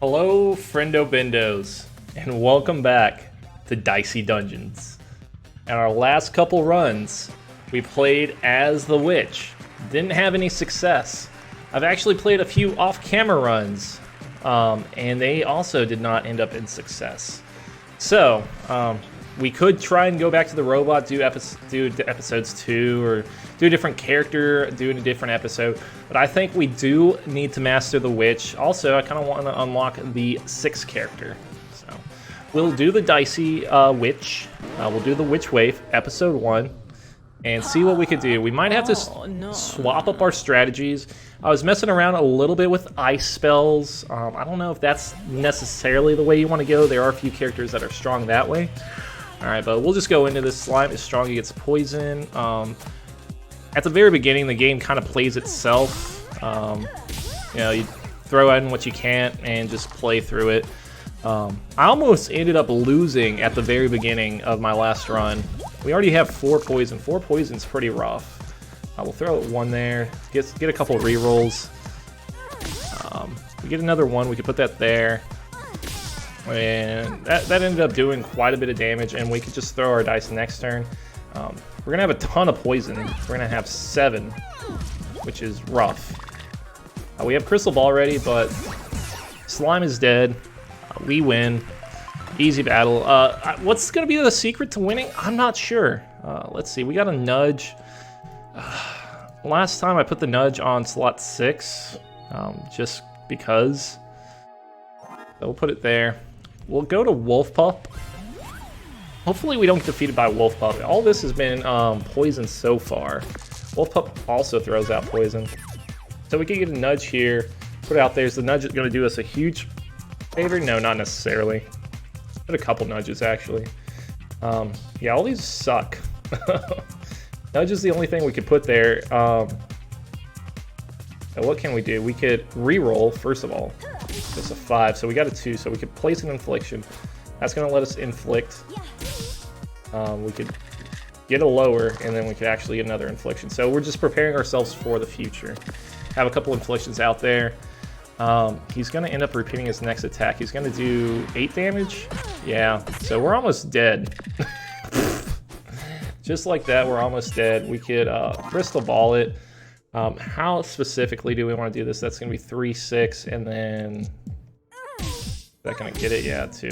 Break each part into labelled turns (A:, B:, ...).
A: Hello, friendo bendos, and welcome back to Dicey Dungeons. In our last couple runs, we played as the witch. Didn't have any success. I've actually played a few off-camera runs, and they also did not end up in success. So, we could try and go back to the robot, do episodes 2, or do a different character, do a different episode. But I think we do need to master the witch. Also, I kind of want to unlock the 6th character. So, we'll do the Dicey witch. We'll do the witch wave, episode 1, and see what we could do. We might have to swap up our strategies. I was messing around a little bit with ice spells. I don't know if that's necessarily the way you want to go. There are a few characters that are strong that way. Alright, but we'll just go into this. Slime is strong against poison. At the very beginning, the game kind of plays itself. You throw in what you can and just play through it. I almost ended up losing at the very beginning of my last run. We already have 4 poison. 4 poison's pretty rough. We'll throw 1 there. Get a couple rerolls. We get another 1. We could put that there. And that ended up doing quite a bit of damage, and we could just throw our dice next turn. We're gonna have a ton of poison. We're gonna have 7, which is rough. We have Crystal Ball ready, but Slime is dead. We win. Easy battle. What's gonna be the secret to winning? I'm not sure. Let's see. We got a nudge. Last time I put the nudge on slot 6, just because. So we'll put it there. We'll go to Wolf Pup. Hopefully we don't get defeated by Wolf Pup. All this has been poison so far. Wolf Pup also throws out poison. So we can get a nudge here. Put it out there. Is the nudge going to do us a huge favor? No, not necessarily. Put a couple nudges, actually. Yeah, all these suck. Nudge is the only thing we could put there. What can we do? We could re-roll, first of all. Just a 5, so we got a 2, so we could place an infliction. That's going to let us inflict. We could get a lower, and then we could actually get another infliction. So we're just preparing ourselves for the future. Have a couple inflictions out there. He's going to end up repeating his next attack. He's going to do 8 damage. Yeah, so we're almost dead. Just like that, we're almost dead. We could crystal ball it. How specifically do we want to do this? That's going to be 3, 6, and then... Is that going to get it? Yeah, 2.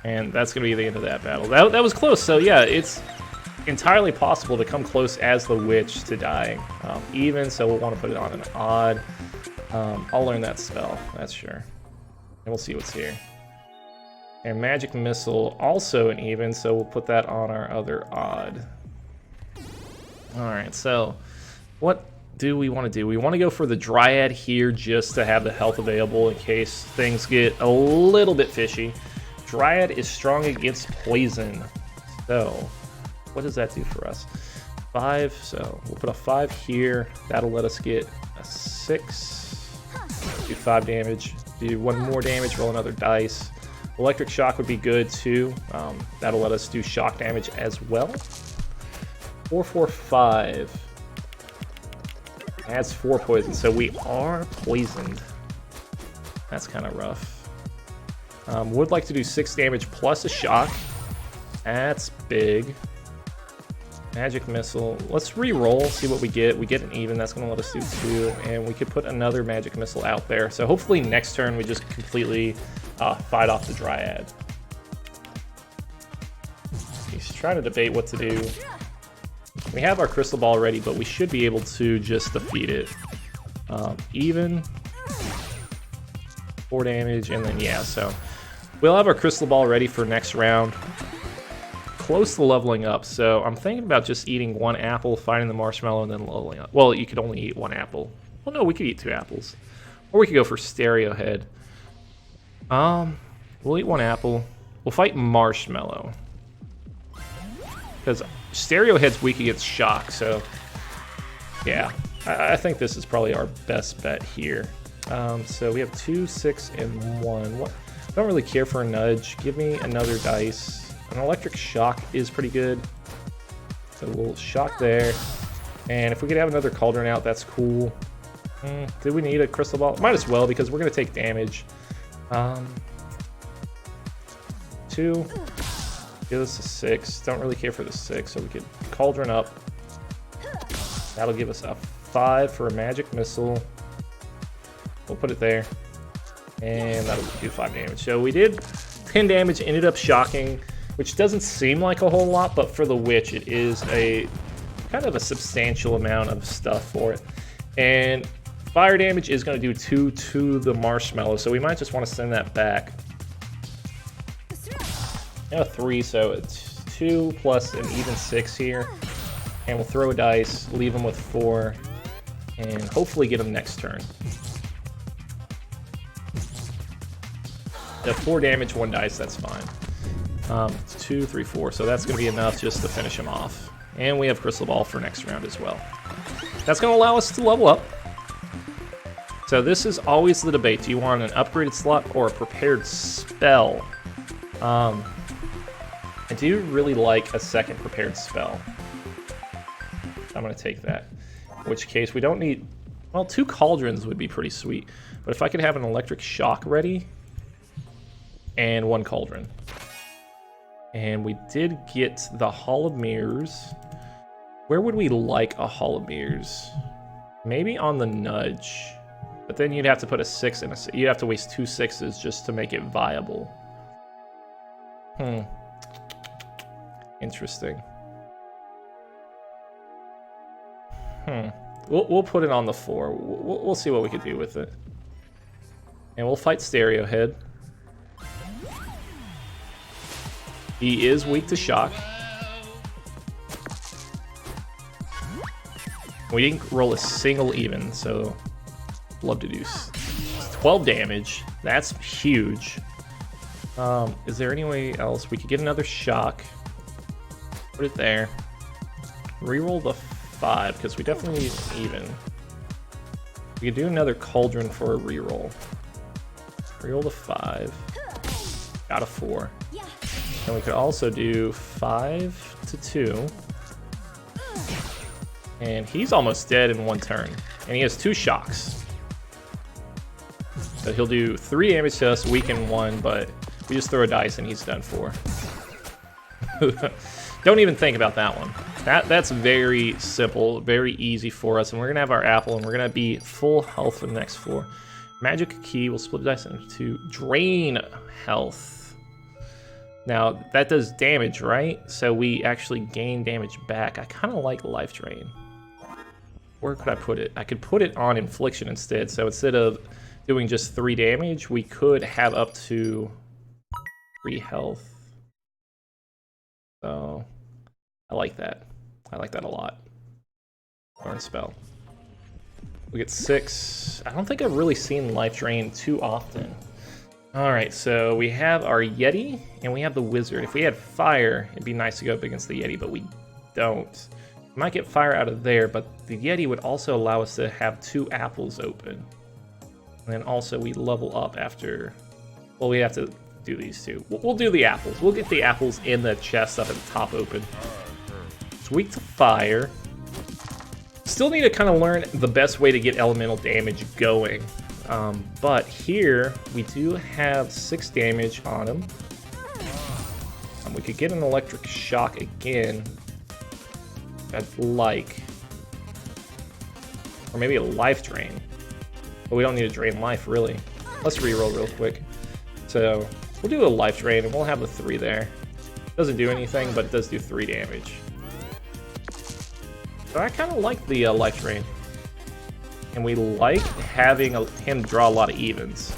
A: And that's going to be the end of that battle. That was close, so yeah, it's entirely possible to come close as the witch to dying. Even, so we'll want to put it on an odd. I'll learn that spell, that's sure. And we'll see what's here. And Magic Missile, also an even, so we'll put that on our other odd. Alright, so... What do we want to do? We want to go for the Dryad here just to have the health available in case things get a little bit fishy. Dryad is strong against poison. So, what does that do for us? 5, so we'll put a 5 here. That'll let us get a 6. Do 5 damage. Do 1 more damage, roll another dice. Electric Shock would be good too. That'll let us do shock damage as well. 4, 4, 5. Adds 4 poison, so we are poisoned. That's kind of rough. Would like to do 6 damage plus a shock. That's big. Magic Missile. Let's re-roll, see what we get. We get an even, that's going to let us do 2, and we could put another Magic Missile out there. So hopefully next turn we just completely fight off the Dryad. He's trying to debate what to do. We have our crystal ball ready, but we should be able to just defeat it. Even 4 damage, and then yeah, so we'll have our crystal ball ready for next round. Close to leveling up, so I'm thinking about just eating 1 apple, fighting the marshmallow, and then leveling up. Well, you could only eat 1 apple. Well, no, we could eat 2 apples, or we could go for Stereo Head. We'll eat 1 apple. We'll fight marshmallow because Stereo Head's weak against shock, so yeah, I think this is probably our best bet here. So we have 2, 6, and 1. What? I don't really care for a nudge. Give me another dice. An electric shock is pretty good, so we'll shock there. And if we could have another cauldron out, that's cool. Do we need a crystal ball? Might as well, because we're going to take damage. 2. Give us a 6. Don't really care for the 6, so we could cauldron up. That'll give us a 5 for a magic missile. We'll put it there. And that'll do 5 damage. So we did 10 damage, ended up shocking, which doesn't seem like a whole lot, but for the witch, it is a kind of a substantial amount of stuff for it. And fire damage is going to do 2 to the marshmallow, so we might just want to send that back. 3, so it's 2 plus an even 6 here. And we'll throw a dice, leave him with 4, and hopefully get him next turn. The 4 damage, 1 dice, that's fine. 2, 3, 4, so that's going to be enough just to finish him off. And we have Crystal Ball for next round as well. That's going to allow us to level up. So this is always the debate. Do you want an upgraded slot or a prepared spell? I do really like a second prepared spell. I'm going to take that. In which case, we don't need... Well, 2 cauldrons would be pretty sweet. But if I could have an electric shock ready... and 1 cauldron. And we did get the Hall of Mirrors. Where would we like a Hall of Mirrors? Maybe on the nudge. But then you'd have to put a 6 in a... You'd have to waste 2 6s just to make it viable. Interesting. We'll put it on the 4. We'll see what we could do with it. And we'll fight Stereo Head. He is weak to shock. We didn't roll a single even, so love to do 12 damage. That's huge. Is there any way else we could get another shock? Put it there. Reroll the 5 because we definitely need even. We could do another cauldron for a reroll. Reroll the 5. Got a 4. And we could also do 5 to 2. And he's almost dead in 1 turn. And he has 2 shocks. So he'll do 3 damage to us, weaken 1, but we just throw a dice and he's done for. Don't even think about that one. That's very simple, very easy for us. And we're going to have our apple and we're going to be full health for the next 4. Magic key will split the dice into drain health. Now, that does damage, right? So we actually gain damage back. I kind of like life drain. Where could I put it? I could put it on infliction instead. So instead of doing just 3 damage, we could have up to 3 health. So I like that. I like that a lot. Learn spell. We get 6. I don't think I've really seen life drain too often. Alright, so we have our Yeti, and we have the Wizard. If we had fire, it'd be nice to go up against the Yeti, but we don't. We might get fire out of there, but the Yeti would also allow us to have 2 apples open. And then also we level up after... Well, we have to do these 2. We'll do the apples. We'll get the apples in the chest up at the top open. It's weak to fire. Still need to kind of learn the best way to get elemental damage going. But here, we do have 6 damage on him. We could get an electric shock again. I'd like. Or maybe a life drain. But we don't need to drain life, really. Let's reroll real quick. So, we'll do a life drain, and we'll have the 3 there. Doesn't do anything, but it does do 3 damage. So I kind of like the life drain. And we like having him draw a lot of evens.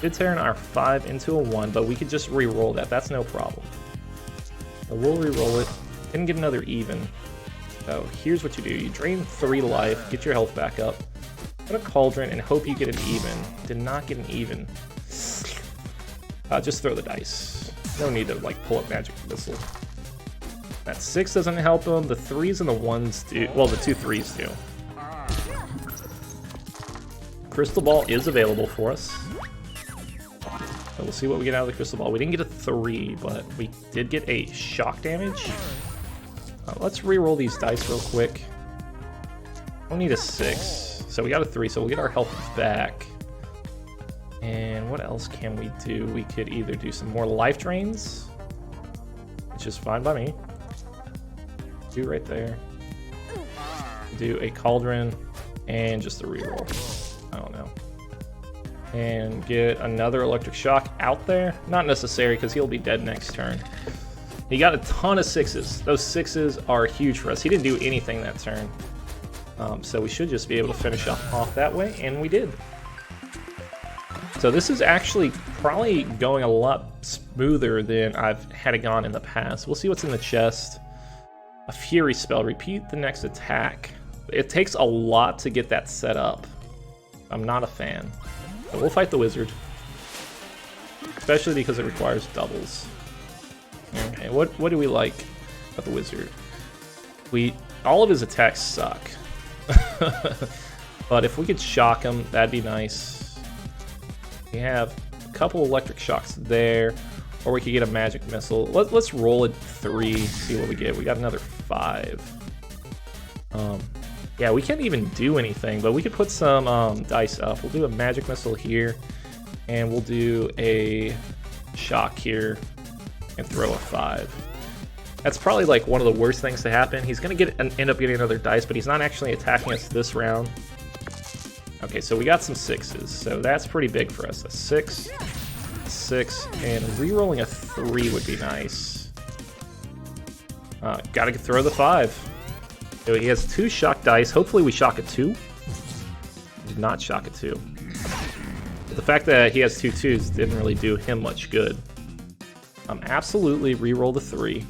A: Did turn our 5 into a 1, but we could just re-roll that. That's no problem. So we'll re-roll it. Didn't get another even. So here's what you do. You drain 3 life, get your health back up, put a cauldron, and hope you get an even. Did not get an even. Just throw the dice. No need to like pull up magic missile. That 6 doesn't help him. The 3s and the 1s do. Well, the 2 3s do. Crystal Ball is available for us. So we'll see what we get out of the Crystal Ball. We didn't get a 3, but we did get a shock damage. Let's re-roll these dice real quick. Don't need a 6. So we got a 3, so we'll get our health back. And what else can we do? We could either do some more life drains, which is fine by me. Do right there. Do a cauldron and just a reroll. I don't know. And get another electric shock out there. Not necessary because he'll be dead next turn. He got a ton of 6s. Those 6s are huge for us. He didn't do anything that turn. So we should just be able to finish off that way, and we did. So this is actually probably going a lot smoother than I've had it gone in the past. We'll see what's in the chest. A Fury spell. Repeat the next attack. It takes a lot to get that set up. I'm not a fan. But we'll fight the wizard. Especially because it requires doubles. Okay, what do we like about the wizard? All of his attacks suck. But if we could shock him, that'd be nice. We have a couple electric shocks there, or we could get a magic missile. Let's roll it 3, see what we get. We got another 5. Yeah, we can't even do anything, but we could put some dice up. We'll do a magic missile here, and we'll do a shock here and throw a 5. That's probably like one of the worst things to happen. He's gonna end up getting another dice, but he's not actually attacking us this round. Okay, so we got some 6s, so that's pretty big for us. A 6, 6, and re-rolling a 3 would be nice. Gotta throw the 5. So he has 2 shock dice. Hopefully we shock a 2. Did not shock a 2. But the fact that he has 2 2s didn't really do him much good. Absolutely re-roll the 3.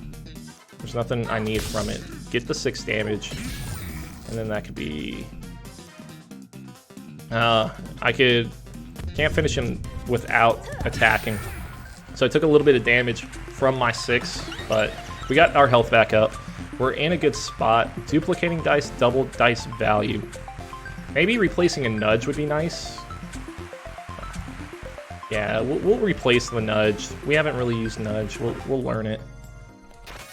A: There's nothing I need from it. Get the 6 damage, and then that could be... can't finish him without attacking. So I took a little bit of damage from my 6, but we got our health back up. We're in a good spot. Duplicating dice, double dice value. Maybe replacing a nudge would be nice. Yeah, we'll replace the nudge. We haven't really used nudge. We'll learn it.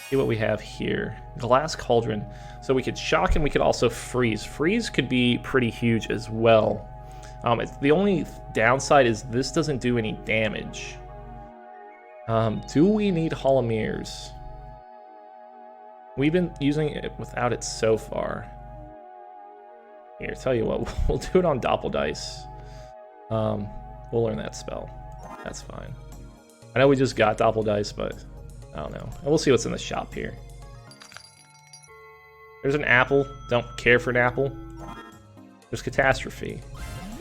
A: See what we have here. Glass cauldron. So we could shock and we could also freeze. Freeze could be pretty huge as well. The only downside is this doesn't do any damage. Do we need Hall of Mirrors? We've been using it without it so far. Here, tell you what, we'll do it on Doppel Dice. We'll learn that spell. That's fine. I know we just got Doppel Dice, but I don't know. And we'll see what's in the shop here. There's an apple. Don't care for an apple. There's Catastrophe.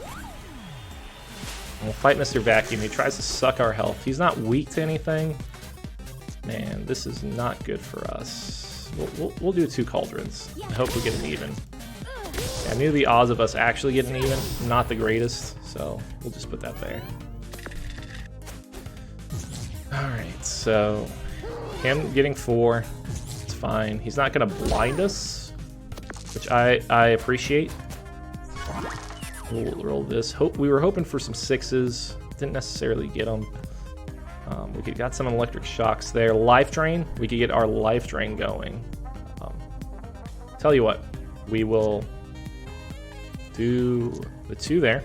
A: And we'll fight Mr. Vacuum. He tries to suck our health. He's not weak to anything. Man, this is not good for us. We'll do 2 cauldrons. I hope we get an even. I knew the odds of us actually getting even, not the greatest, so we'll just put that there. Alright, so him getting 4, it's fine. He's not going to blind us, which I appreciate. We'll roll this. We were hoping for some 6s, didn't necessarily get them. We got some electric shocks there. Life drain, we could get our life drain going. Tell you what, we will do the 2 there.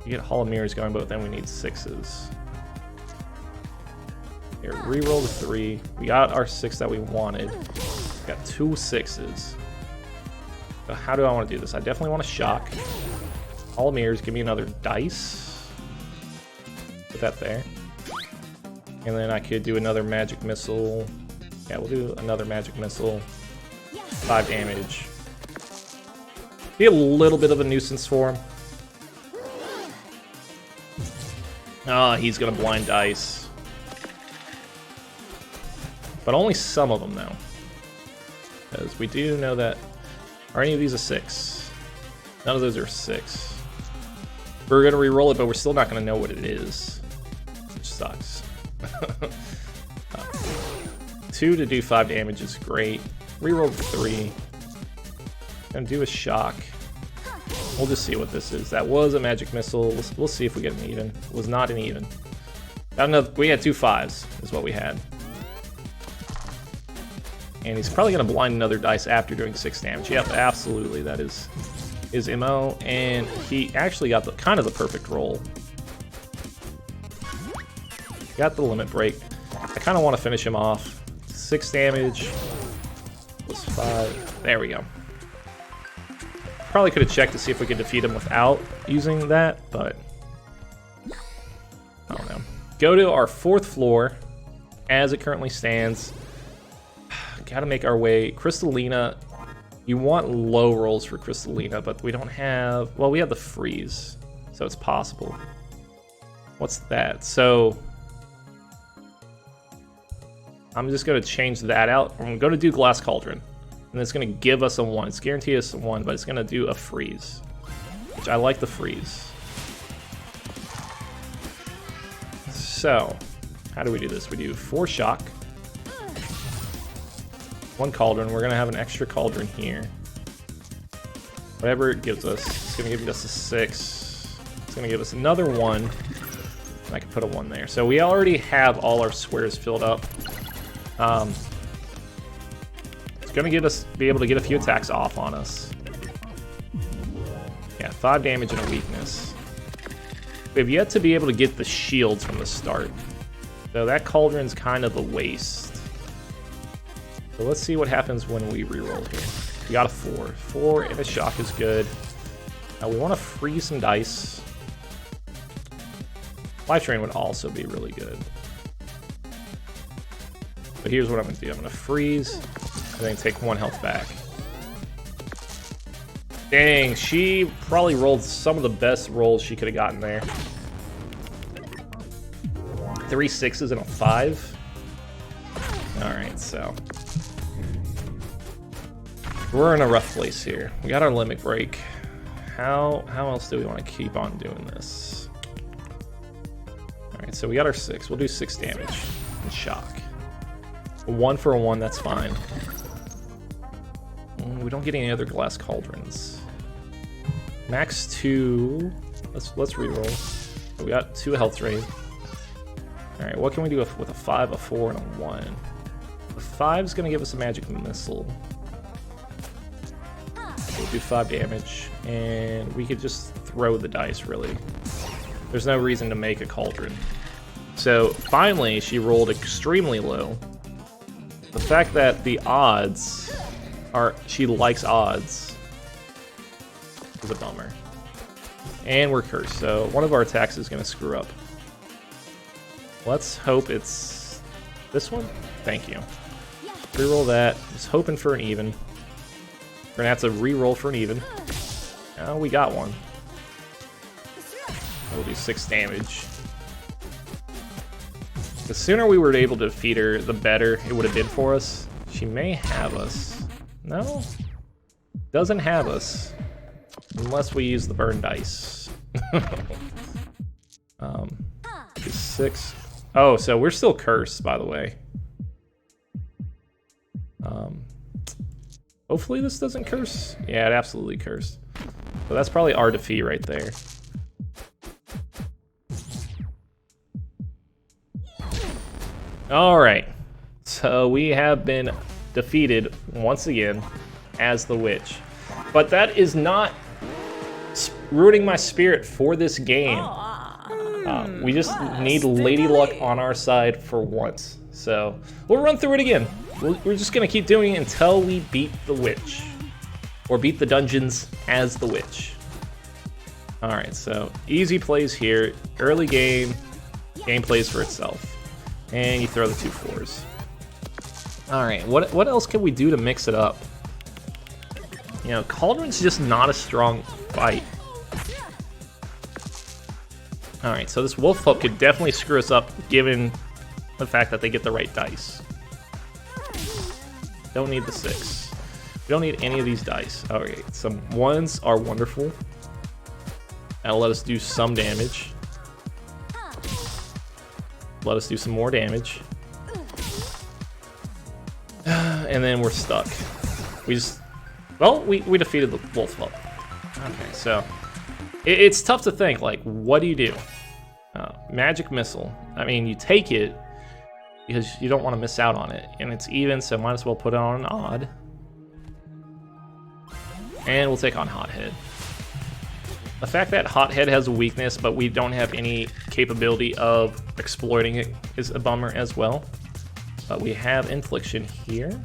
A: You get Hall of Mirrors going, but then we need 6s. Here, reroll the 3. We got our 6 that we wanted. Got 2 6s. So how do I want to do this? I definitely want to shock. Hall of Mirrors, give me another dice. Put that there. And then I could do another magic missile. Yeah, we'll do another magic missile. 5 damage. Be a little bit of a nuisance for him. He's gonna blind dice. But only some of them though. Because we do know that... Are any of these a 6? None of those are 6. We're gonna re-roll it, but we're still not gonna know what it is. Which sucks. 2 to do 5 damage is great. Reroll 3. Gonna do a shock. We'll just see what this is. That was a magic missile. We'll see if we get an even. It was not an even. We had 2 5s is what we had. And he's probably going to blind another dice after doing 6 damage. Yep, absolutely, that is his MO. And he actually got the kind of the perfect roll. Got the limit break. I kind of want to finish him off. 6 damage. Plus 5. There we go. Probably could have checked to see if we could defeat him without using that, but I don't know. Go to our 4th floor as it currently stands. Gotta make our way. Crystalina, you want low rolls for Crystalina, but we don't have, well, we have the freeze, so it's possible. What's that? So I'm just gonna change that out. I'm gonna do Glass Cauldron, and it's gonna give us a 1. It's guaranteed us a 1, but it's gonna do a freeze, which I like the freeze. So, how do we do this? We do 4 shock, 1 cauldron. We're gonna have an extra cauldron here. Whatever it gives us, it's gonna give us a 6. It's gonna give us another 1. And I can put a 1 there. So we already have all our squares filled up. It's gonna be able to get a few attacks off on us. Yeah, 5 damage and a weakness. We have yet to be able to get the shields from the start. So that cauldron's kind of a waste. So let's see what happens when we reroll here. We got a 4. 4 and a shock is good. Now we want to freeze some dice. Life Drain would also be really good. But here's what I'm going to do. I'm going to freeze and then take 1 health back. Dang, she probably rolled some of the best rolls she could have gotten there. 3 6s and a 5. Alright, so we're in a rough place here. We got our limit break. How else do we want to keep on doing this? Alright, so we got our 6. We'll do 6 damage and shock. 1 for a 1, that's fine. We don't get any other Glass Cauldrons. Max 2. Let's reroll. So we got 2 health drain. Alright, what can we do with a 5, a 4, and a 1? The 5 is going to give us a magic missile. We'll do 5 damage, and we could just throw the dice, really. There's no reason to make a cauldron. So, finally, she rolled extremely low. The fact that the odds are, she likes odds, is a bummer. And we're cursed, so one of our attacks is going to screw up. Let's hope it's this one. Thank you. Reroll that. Just hoping for an even. We're gonna have to re-roll for an even. Oh, we got one. We'll do 6 damage. The sooner we were able to defeat her, the better it would have been for us. She may have us. No? Doesn't have us. Unless we use the burn dice. 6. Oh, so we're still cursed, by the way. Hopefully this doesn't curse. Yeah, it absolutely cursed. So that's probably our defeat right there. Alright. So we have been defeated once again as the witch. But that is not ruining my spirit for this game. We just need Lady Luck on our side for once. So we'll run through it again. We're just going to keep doing it until we beat the witch. Or beat the dungeons as the witch. Alright, so easy plays here. Early game. Game plays for itself. And you throw the 2 4s. Alright, what else can we do to mix it up? You know, Cauldron's just not a strong fight. Alright, so this Wolf Pup could definitely screw us up given the fact that they get the right dice. Don't need the 6. We don't need any of these dice. Alright, some 1s are wonderful. That'll let us do some damage. Let us do some more damage. And then we're stuck. We defeated the Wolf Pup. Okay, so it's tough to think, like, what do you do? Magic Missile. I mean, you take it, because you don't want to miss out on it. And it's even, so might as well put it on an odd. And we'll take on Hothead. The fact that Hothead has a weakness, but we don't have any capability of exploiting it is a bummer as well. But we have Infliction here.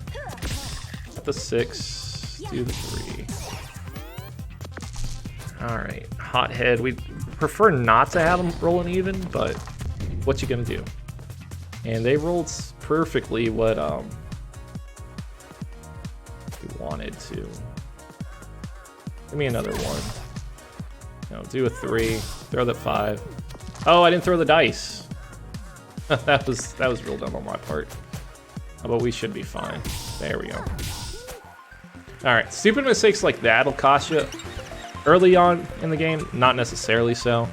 A: At the 6, do the 3. Alright, Hothead. We prefer not to have them roll an even, but what you gonna do? And they rolled perfectly what we wanted to. Give me another 1. No, do a 3. Throw the 5. Oh, I didn't throw the dice. that was real dumb on my part. Oh, but we should be fine. There we go. Alright, stupid mistakes like that'll cost you early on in the game, not necessarily so.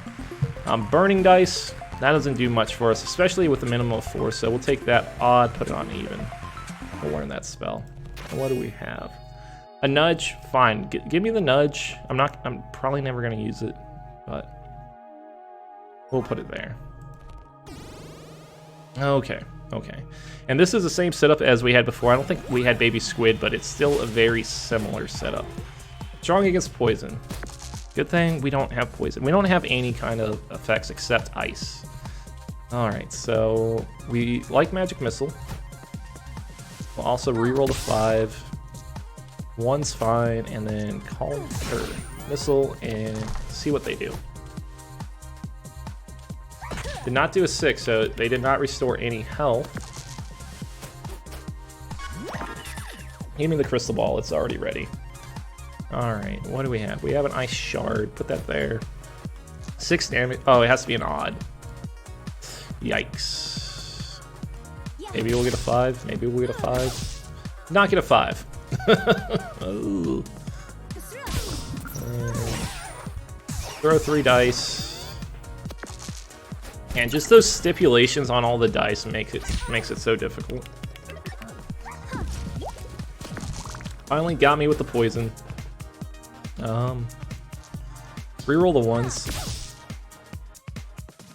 A: Burning dice, that doesn't do much for us, especially with a minimum of 4, so we'll take that odd, put it on even. We'll learn that spell. And what do we have? A nudge, fine. Give me the nudge. I'm probably never gonna use it, but we'll put it there. Okay. And this is the same setup as we had before. I don't think we had Baby Squid, but it's still a very similar setup. Strong against poison. Good thing we don't have poison. We don't have any kind of effects except ice. Alright, so we like Magic Missile. We'll also reroll the 5. 1's fine, and then call her Missile and see what they do. Did not do a 6, so they did not restore any health. Give me the crystal ball, it's already ready. Alright, what do we have? We have an ice shard, put that there. 6 damage. Oh, it has to be an odd. Yikes. Maybe we'll get a 5. Maybe we'll get a 5. Not get a 5. Oh. Throw 3 dice. And just those stipulations on all the dice makes it so difficult. Finally got me with the poison. Reroll the 1s.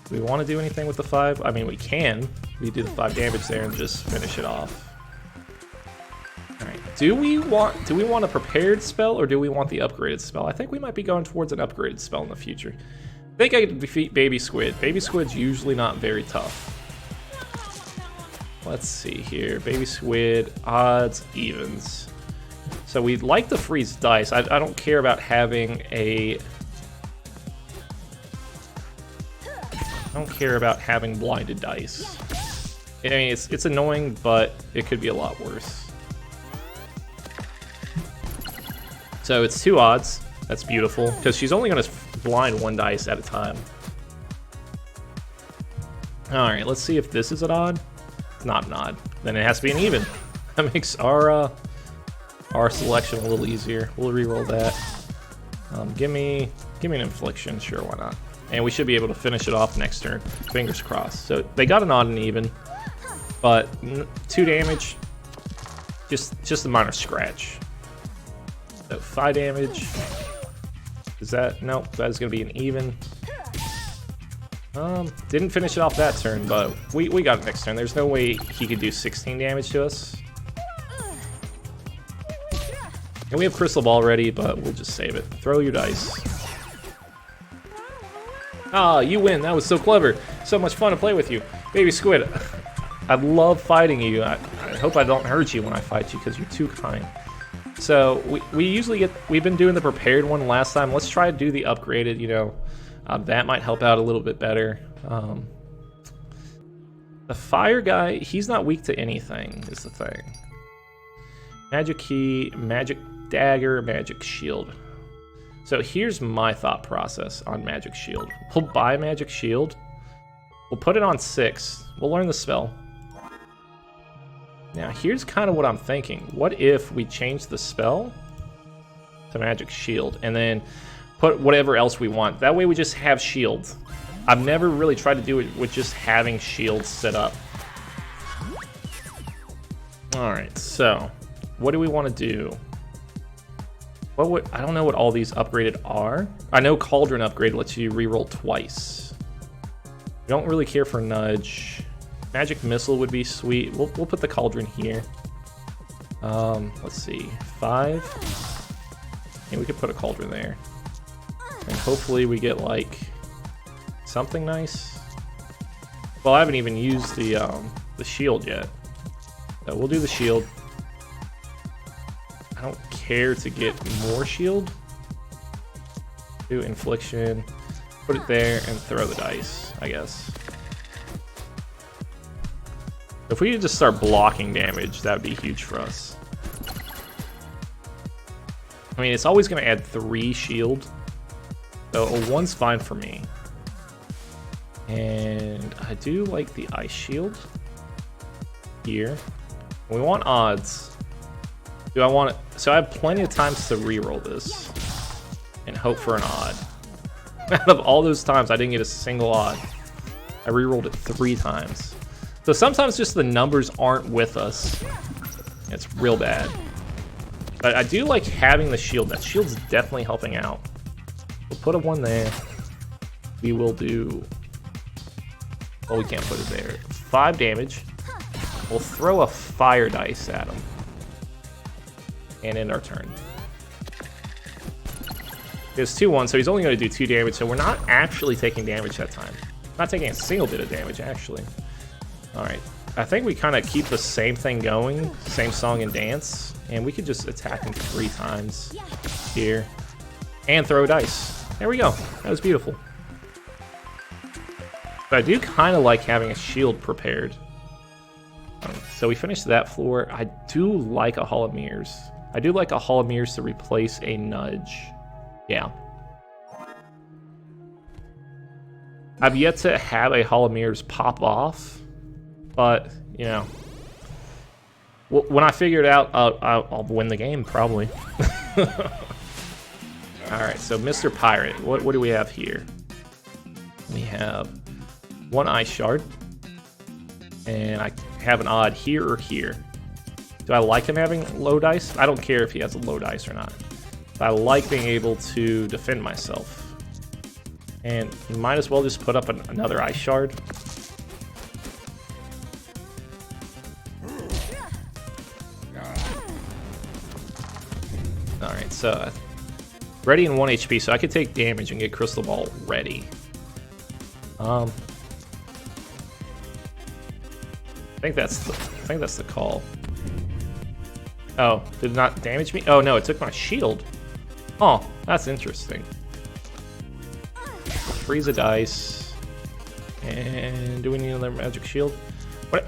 A: Do we want to do anything with the 5? I mean, we can. We do the 5 damage there and just finish it off. Alright. Do we want a prepared spell or do we want the upgraded spell? I think we might be going towards an upgraded spell in the future. I think I can defeat Baby Squid. Baby Squid's usually not very tough. Let's see here. Baby Squid, odds, evens. So we'd like to freeze dice. I don't care about having a... I don't care about having blinded dice. I mean, it's annoying, but it could be a lot worse. So it's 2 odds. That's beautiful, because she's only going to blind 1 dice at a time. Alright, let's see if this is an odd. It's not an odd. Then it has to be an even. That makes our selection a little easier. We'll reroll that. Give me an infliction, sure, why not? And we should be able to finish it off next turn. Fingers crossed. So they got an odd and even, but 2 damage, just a minor scratch. So 5 damage. Is that, nope, that is gonna be an even. Didn't finish it off that turn, but we got it next turn. There's no way he could do 16 damage to us. And we have Crystal Ball ready, but we'll just save it. Throw your dice. Ah, you win. That was so clever. So much fun to play with you. Baby Squid, I love fighting you. I hope I don't hurt you when I fight you, because you're too kind. So we usually get, we've been doing the prepared one last time. Let's try to do the upgraded, you know. That might help out a little bit better. The fire guy, he's not weak to anything, is the thing. Magic key, magic dagger, magic shield. So here's my thought process on magic shield. We'll buy magic shield. We'll put it on 6. We'll learn the spell. Now here's kind of what I'm thinking. What if we change the spell to magic shield and then put whatever else we want? That way we just have shields. I've never really tried to do it with just having shields set up. Alright, so what do we want to do? I don't know what all these upgraded are. I know Cauldron upgrade lets you reroll twice. We don't really care for Nudge. Magic missile would be sweet. We'll put the cauldron here. Let's see, 5. Yeah, we could put a cauldron there, and hopefully we get like something nice. Well, I haven't even used the shield yet, so we'll do the shield. I don't care to get more shield. Do infliction, put it there, and throw the dice, I guess. If we could just start blocking damage, that would be huge for us. I mean, it's always going to add 3 shield, so a 1's fine for me. And I do like the ice shield here. We want odds. Do I want it? So I have plenty of times to reroll this and hope for an odd. Out of all those times, I didn't get a single odd. I rerolled it 3 times. So sometimes just the numbers aren't with us. It's real bad. But I do like having the shield. That shield's definitely helping out. We'll put a 1 there. We will do... Oh, we can't put it there. 5 damage. We'll throw a fire dice at him. And end our turn. He has 2-1, so he's only going to do 2 damage, so we're not actually taking damage that time. Not taking a single bit of damage, actually. Alright. I think we kind of keep the same thing going, same song and dance, and we could just attack him 3 times here. And throw dice. There we go. That was beautiful. But I do kind of like having a shield prepared. So we finished that floor. I do like a Hall of Mirrors. I do like a Hall of Mirrors to replace a nudge. Yeah. I've yet to have a Hall of Mirrors pop off, but, you know, when I figure it out, I'll win the game, probably. Alright, so Mr. Pirate, what do we have here? We have 1 Ice Shard, and I have an odd here or here. Do I like him having low dice? I don't care if he has a low dice or not. I like being able to defend myself. And you might as well just put up another Ice Shard. Alright, so ready in 1 HP, so I could take damage and get Crystal Ball ready. I think that's the call. Oh, did it not damage me? Oh no, it took my shield. Oh, that's interesting. Freeze a dice. And do we need another magic shield?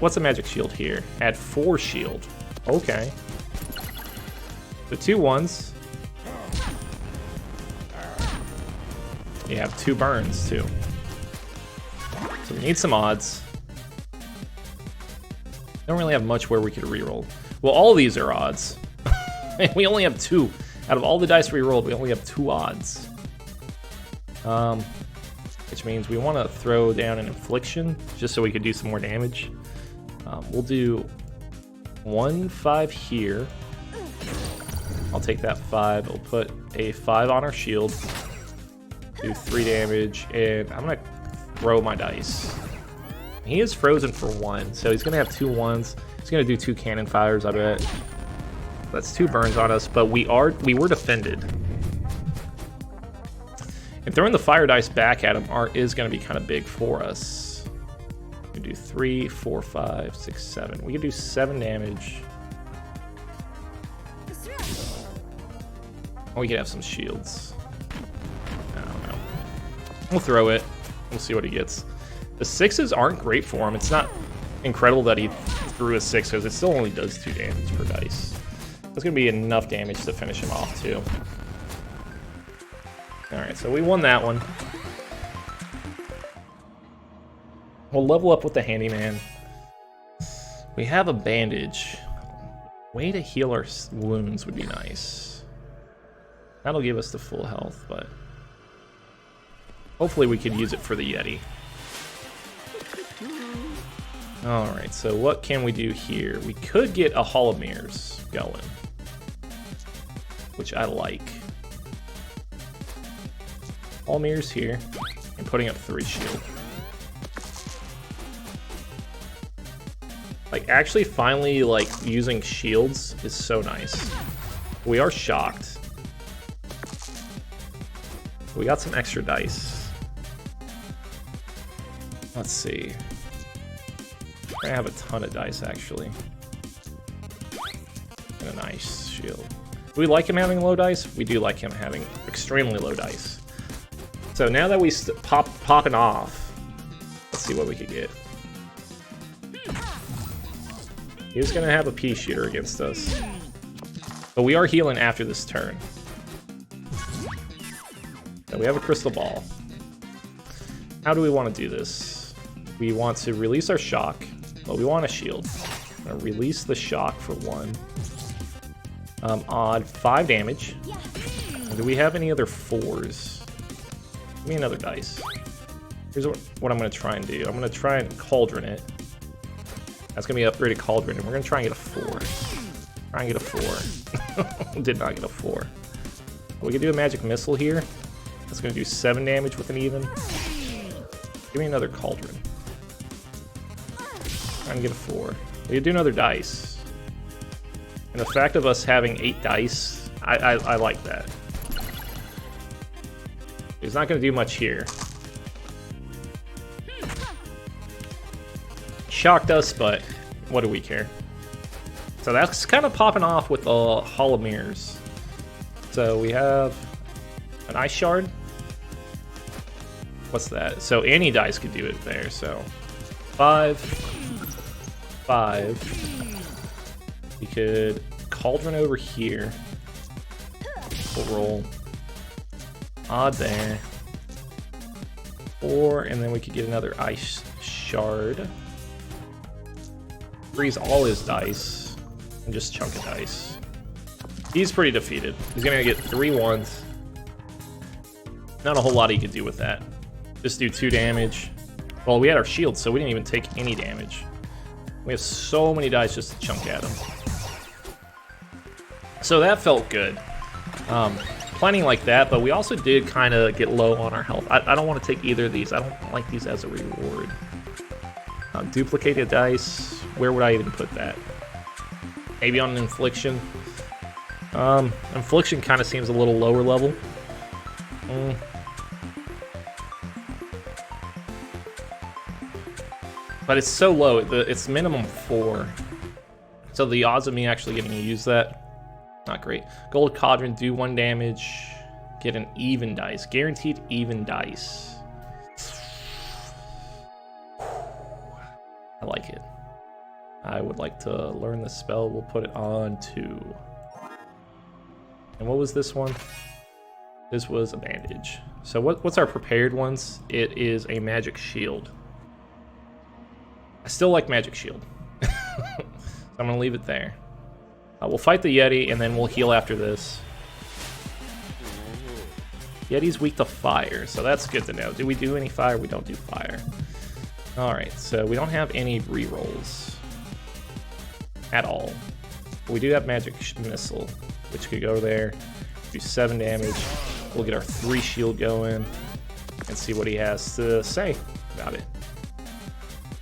A: What's a magic shield here? Add 4 shield. Okay. The 2 1s. You have 2 burns too. So we need some odds. Don't really have much where we could reroll. Well, all these are odds. We only have 2. Out of all the dice we rolled, we only have 2 odds. Which means we want to throw down an infliction just so we could do some more damage. We'll do 1 5 here. I'll take that 5. We'll put a 5 on our shield. Do 3 damage, and I'm gonna throw my dice. He is frozen for 1, so he's gonna have 2 1s. He's gonna do 2 cannon fires, I bet. That's 2 burns on us, but we were defended. And throwing the fire dice back at him is gonna be kind of big for us. We can do 3, 4, 5, 6, 7. We can do 7 damage. Or we could have some shields. I don't know. We'll throw it. We'll see what he gets. The 6s aren't great for him. It's not incredible that he threw a 6 because it still only does 2 damage per dice. That's going to be enough damage to finish him off too. Alright, so we won that one. We'll level up with the handyman. We have a bandage. Way to heal our wounds would be nice. That'll give us the full health, but hopefully we could use it for the Yeti. Alright, so what can we do here? We could get a Hall of Mirrors going, which I like. Hall of Mirrors here, and putting up 3 shield. Like, actually finally, like, using shields is so nice. We are shocked. We got some extra dice. Let's see. I have a ton of dice, actually. And a nice shield. Do we like him having low dice? We do like him having extremely low dice. So now that we popping off, let's see what we could get. He was gonna have a pea shooter against us. But we are healing after this turn. And we have a crystal ball. How do we want to do this? We want to release our shock. Well, we want a shield. I'm gonna release the shock for 1. Odd 5 damage. And do we have any other 4s? Give me another dice. Here's what I'm gonna try and do. I'm gonna try and cauldron it. That's gonna be upgraded cauldron, and we're gonna try and get a 4. Try and get a 4. Did not get a 4. We can do a magic missile here. That's gonna do 7 damage with an even. Give me another cauldron. Try and get a 4. We can do another dice. And the fact of us having 8 dice, I like that. He's not gonna do much here. Shocked us, but what do we care? So that's kind of popping off with the Hall of Mirrors. So we have an Ice Shard. What's that? So any dice could do it there. So 5, 5. We could cauldron over here. We'll roll. Odd there. 4, and then we could get another Ice Shard. Freeze all his dice and just chunk of dice. He's pretty defeated. He's gonna get 3 1s. Not a whole lot he could do with that. Just do 2 damage. Well, we had our shield, so we didn't even take any damage. We have so many dice just to chunk at him. So that felt good. Planning like that, but we also did kind of get low on our health. I don't want to take either of these. I don't like these as a reward. Duplicated dice. Where would I even put that? Maybe on an infliction. Infliction kind of seems a little lower level. But it's so low. It's minimum 4. So the odds of me actually getting to use that, not great. Gold Cauldron, do 1 damage. Get an even dice. Guaranteed even dice. I like it. I would like to learn the spell. We'll put it on 2. And what was this one? This was a bandage. So what's our prepared ones? It is a magic shield. I still like magic shield. So I'm gonna leave it there. We'll fight the Yeti and then we'll heal after this. Yeti's weak to fire, so that's good to know. Do we do any fire? We don't do fire. Alright, so we don't have any rerolls at all. But we do have magic missile, which could go there, do 7 damage. We'll get our 3 shield going and see what he has to say about it.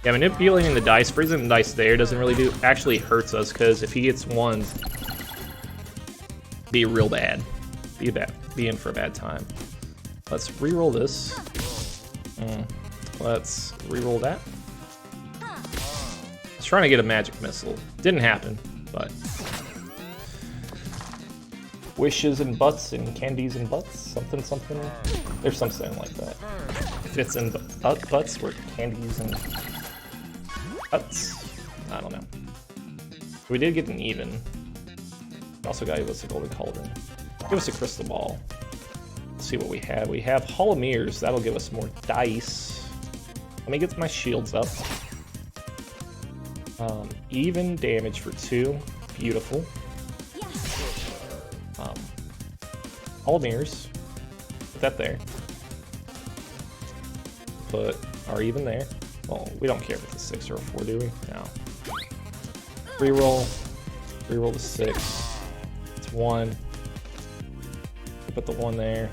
A: Yeah, manipulating the dice, freezing the dice there doesn't really do, actually hurts us, because if he gets 1s, be real bad. Be in for a bad time. Let's reroll this. Let's reroll that. I was trying to get a magic missile. Didn't happen, but wishes and butts and candies and butts, something. There's something like that. If it's in butts, we're candies and butts. I don't know. We did get an even. Also got us a golden cauldron. Give us a crystal ball. Let's see what we have. We have Hall of Mirrors. That'll give us more dice. Let me get my shields up. Even damage for 2. Beautiful. Hall of Mirrors. Put that there. Put our even there. Well, we don't care if it's a 6 or a 4, do we? No. Reroll. Reroll the 6. It's 1. Put the 1 there.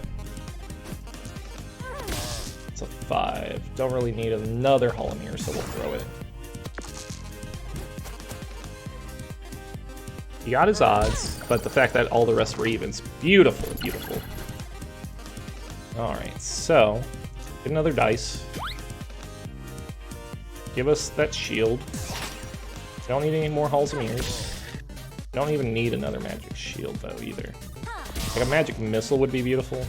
A: It's a 5. Don't really need another Hall of Mirrors, so we'll throw it. He got his odds, but the fact that all the rest were evens. Beautiful, beautiful. Alright, so get another dice. Give us that shield. Don't need any more halls and ears. Don't even need another magic shield though either. Like a magic missile would be beautiful.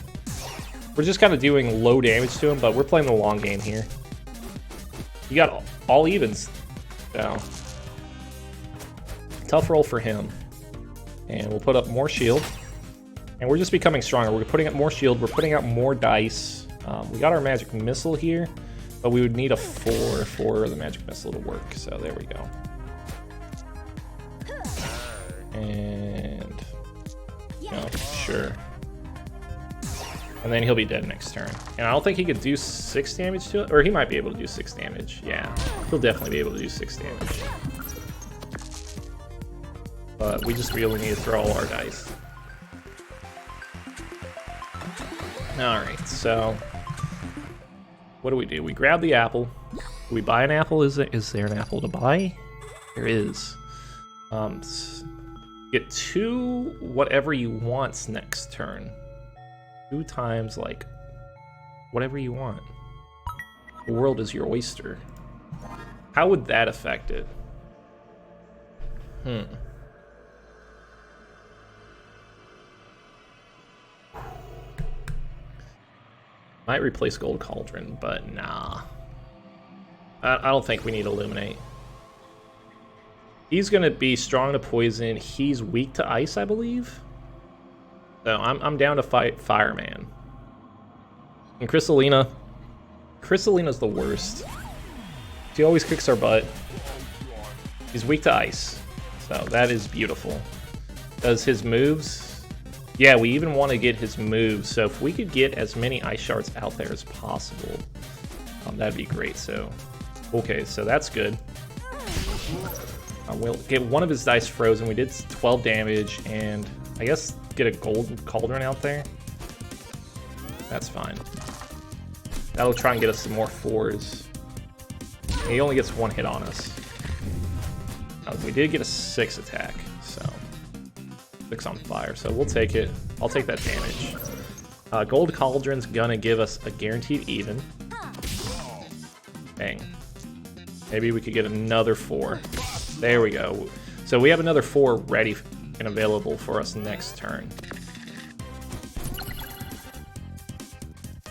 A: We're just kind of doing low damage to him, but we're playing the long game here. You got all evens. So tough roll for him. And we'll put up more shield. And we're just becoming stronger. We're putting up more shield. We're putting out more dice. We got our magic missile here, but we would need a 4 for the magic missile to work. So there we go. And no, sure. And then he'll be dead next turn. And I don't think he could do 6 damage to it, or he might be able to do 6 damage. Yeah, he'll definitely be able to do 6 damage. But we just really need to throw all our dice. Alright, so what do? We grab the apple. Do we buy an apple? Is there an apple to buy? There is. Get 2 whatever you want next turn. 2 times, like, whatever you want. The world is your oyster. How would that affect it? Might replace Gold Cauldron, but nah. I don't think we need Illuminate. He's gonna be strong to poison. He's weak to ice, I believe. So I'm down to fight Fireman. And Crystalina. Crystalina's the worst. She always kicks our butt. He's weak to ice. So that is beautiful. Does his moves? Yeah, we even want to get his moves. So if we could get as many ice shards out there as possible, that'd be great. So, okay, so that's good. We'll get one of his dice frozen. We did 12 damage, and I guess get a Golden Cauldron out there. That's fine. That'll try and get us some more 4s. He only gets 1 hit on us. We did get a 6 attack, so 6 on fire, so we'll take it. I'll take that damage. Gold Cauldron's gonna give us a guaranteed even. Dang. Maybe we could get another 4. There we go. So we have another 4 ready and available for us next turn.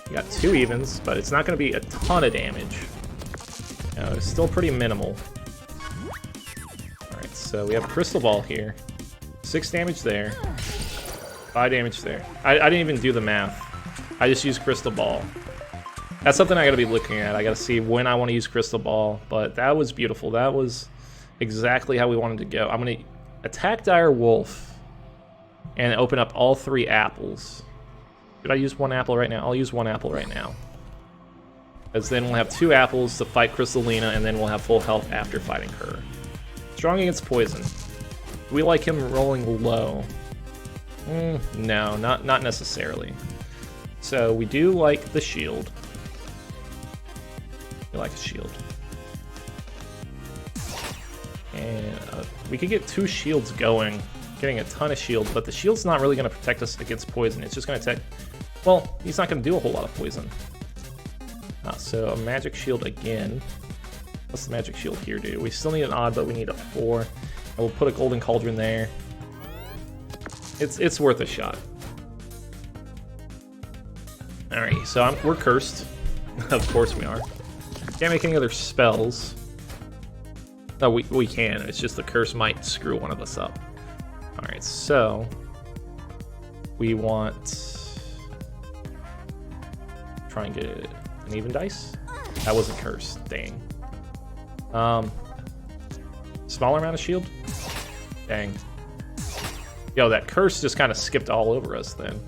A: We got 2 evens, but it's not going to be a ton of damage. It's still pretty minimal. Alright, so we have a Crystal Ball here. 6 damage there. 5 damage there. I didn't even do the math. I just used Crystal Ball. That's something I gotta be looking at. I gotta see when I want to use Crystal Ball, but that was beautiful. That was exactly how we wanted to go. I'm gonna attack Dire Wolf and open up all 3 apples. Should I use 1 apple right now? I'll use 1 apple right now. Because then we'll have 2 apples to fight Crystalina, and then we'll have full health after fighting her. Strong against poison. Do we like him rolling low? No, not necessarily. So we do like the shield. We like a shield. And we could get 2 shields going, getting a ton of shields, but the shield's not really going to protect us against poison. It's just going to take... Well, he's not going to do a whole lot of poison. So a magic shield again. What's the magic shield here do? We still need an odd, but we need a 4. And we'll put a Golden Cauldron there. It's worth a shot. Alright, so we're cursed. Of course we are. Can't make any other spells. No, we can. It's just the curse might screw one of us up. Alright, so we want... Try and get an even dice. That wasn't cursed. Dang. Smaller amount of shield? Dang. Yo, that curse just kind of skipped all over us then.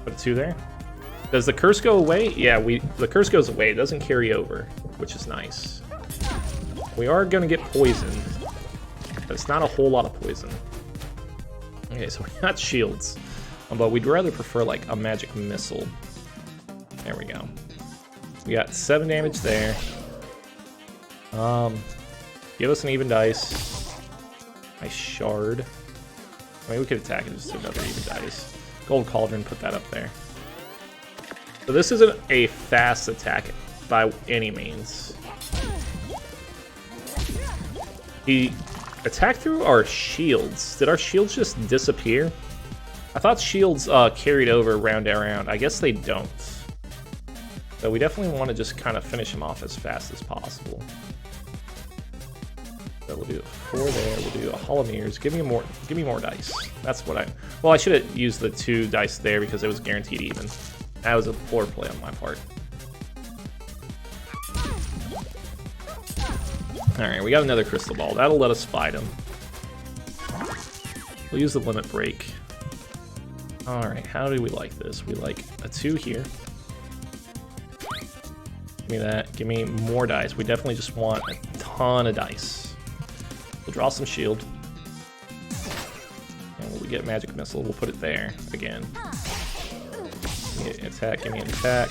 A: Put a 2 there. Does the curse go away? Yeah, the curse goes away. It doesn't carry over, which is nice. We are going to get poisoned, but it's not a whole lot of poison. Okay, so we got shields, but we'd rather prefer like a magic missile. There we go. We got 7 damage there. Give us an even dice. Nice shard. I mean, we could attack and just do another even dice. Gold Cauldron, put that up there. So this isn't a fast attack by any means. He attacked through our shields. Did our shields just disappear? I thought shields carried over round to round. I guess they don't. So we definitely want to just kind of finish him off as fast as possible. So we'll do 4 there. We'll do a Hall of Mirrors. Give me more dice. That's what well, I should have used the 2 dice there because it was guaranteed even. That was a poor play on my part. Alright, we got another Crystal Ball. That'll let us fight him. We'll use the Limit Break. Alright, how do we like this? We like a 2 here. Give me that. Give me more dice. We definitely just want a ton of dice. We'll draw some shield. And when we get Magic Missile, we'll put it there again. Give me an attack, give me an attack.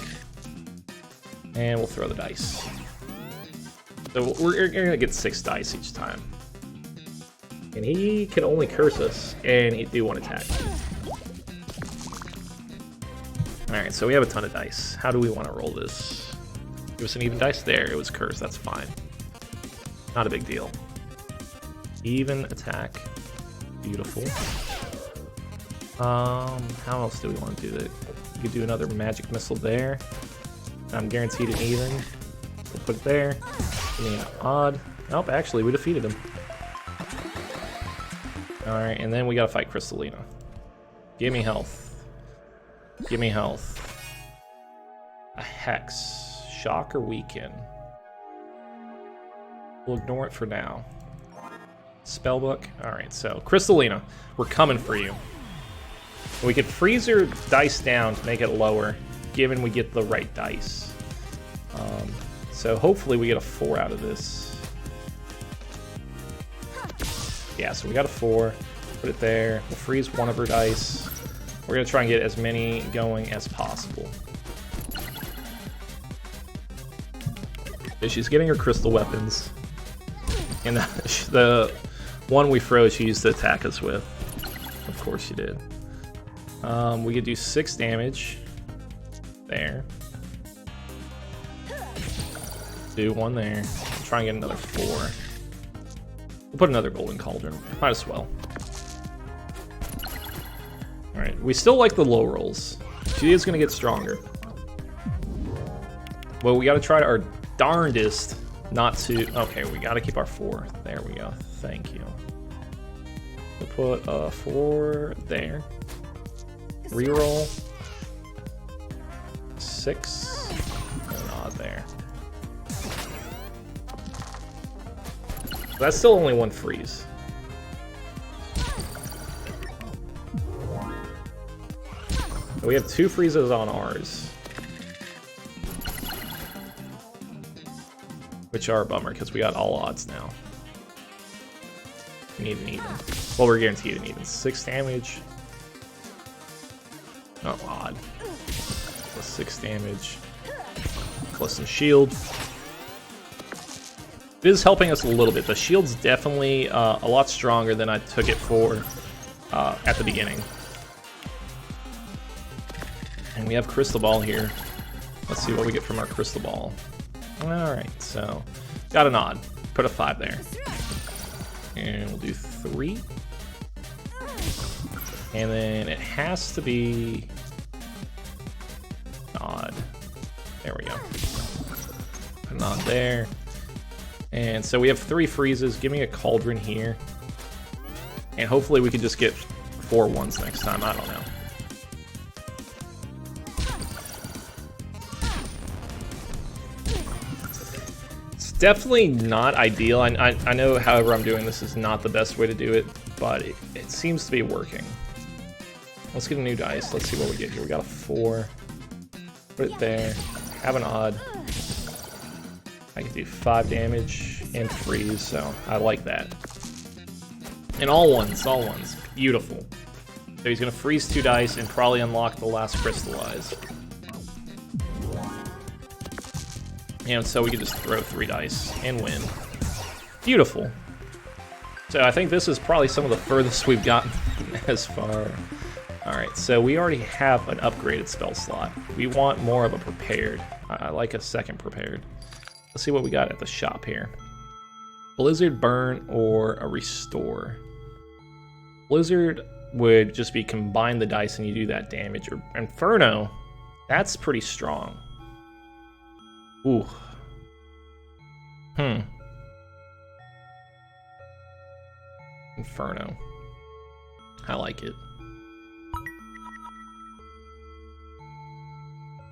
A: And we'll throw the dice. So we're gonna get 6 dice each time. And he can only curse us, and he do 1 attack. Alright, so we have a ton of dice. How do we want to roll this? Give us an even dice there. It was cursed, that's fine. Not a big deal. Even attack. Beautiful. How else do we want to do that? We could do another Magic Missile there. I'm guaranteed an even. We'll put it there. Give me an odd. Nope, actually, we defeated him. Alright, and then we gotta fight Crystalina. Give me health. Give me health. A Hex. Shock or Weaken. We'll ignore it for now. Spellbook. Alright, so Crystalina, we're coming for you. We could freeze your dice down to make it lower, given we get the right dice. So hopefully we get a 4 out of this. Yeah, so we got a 4. Put it there. We'll freeze one of her dice. We're going to try and get as many going as possible. She's getting her crystal weapons. And the one we froze, she used to attack us with. Of course she did. We could do 6 damage. There. Do 1 there. Try and get another 4. We'll put another Golden Cauldron. Might as well. Alright, we still like the low rolls. She is going to get stronger. Well, we got to try our darndest not to... Okay, we got to keep our 4. There we go. Thank you. We'll put a 4 there. Reroll. 6. And odd there. That's still only 1 freeze. We have 2 freezes on ours. Which are a bummer, because we got all odds now. We need an even. Well, we're guaranteed an even. 6 damage. Oh, odd. Plus 6 damage. Plus some shield. It is helping us a little bit. The shield's definitely a lot stronger than I took it for at the beginning. And we have Crystal Ball here. Let's see what we get from our Crystal Ball. Alright, so got an odd. Put a 5 there. And we'll do 3. And then it has to be odd. There we go. Put an odd there. And so we have 3 freezes. Give me a Cauldron here. And hopefully we can just get 4 1s next time. I don't know. It's definitely not ideal. I know, however, I'm doing this is not the best way to do it, but it seems to be working. Let's get a new dice. Let's see what we get here. We got a 4. Put it there. Have an odd. I can do 5 damage and freeze, so I like that. And all ones, all ones. Beautiful. So he's going to freeze 2 dice and probably unlock the last crystallize. And so we can just throw 3 dice and win. Beautiful. So I think this is probably some of the furthest we've gotten as far. Alright, so we already have an upgraded spell slot. We want more of a prepared. I like a second prepared. Let's see what we got at the shop here. Blizzard, burn, or a restore. Blizzard would just be combine the dice and you do that damage. Or Inferno, that's pretty strong. Ooh. Inferno. I like it.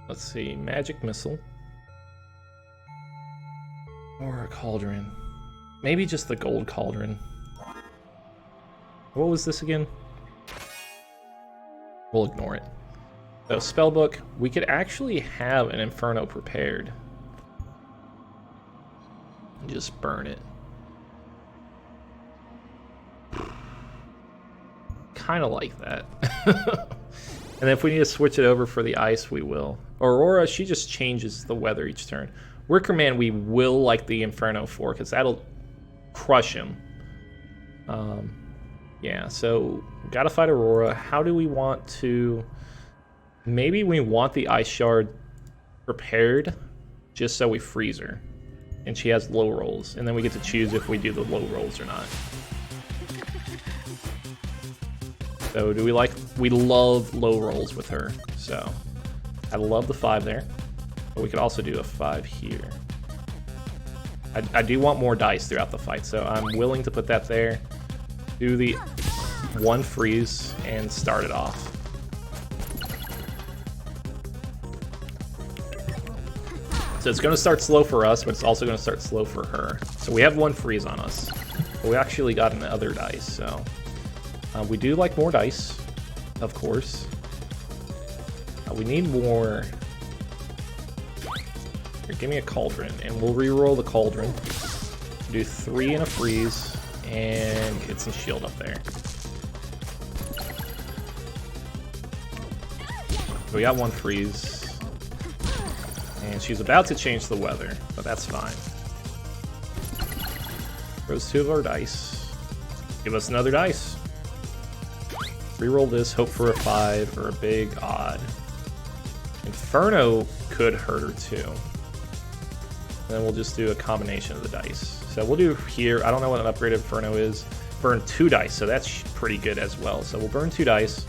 A: Let's see, magic missile. Or a cauldron. Maybe just the gold cauldron. What was this again? We'll ignore it. So spellbook, we could actually have an Inferno prepared. And just burn it. Kind of like that. And if we need to switch it over for the ice, we will. Aurora, she just changes the weather each turn. Wickerman, we will like the Inferno for, because that'll crush him. Yeah, so gotta fight Aurora. How do we want to... Maybe we want the Ice Shard prepared, just so we freeze her. And she has low rolls, and then we get to choose if we do the low rolls or not. So do we like... We love low rolls with her, so... I love the 5 there. But we could also do a 5 here. I do want more dice throughout the fight, so I'm willing to put that there. Do the 1 freeze and start it off. So it's going to start slow for us, but it's also going to start slow for her. So we have 1 freeze on us. But we actually got another dice, so... we do like more dice, of course. We need more... Here, give me a cauldron, and we'll re-roll the cauldron. Do 3 in a freeze, and get some shield up there. So we got 1 freeze. And she's about to change the weather, but that's fine. Throws 2 of our dice. Give us another dice. Reroll this, hope for a 5 or a big odd. Inferno could hurt her too. And then we'll just do a combination of the dice. So we'll do here, I don't know what an upgraded Inferno is. Burn 2 dice, so that's pretty good as well. So we'll burn 2 dice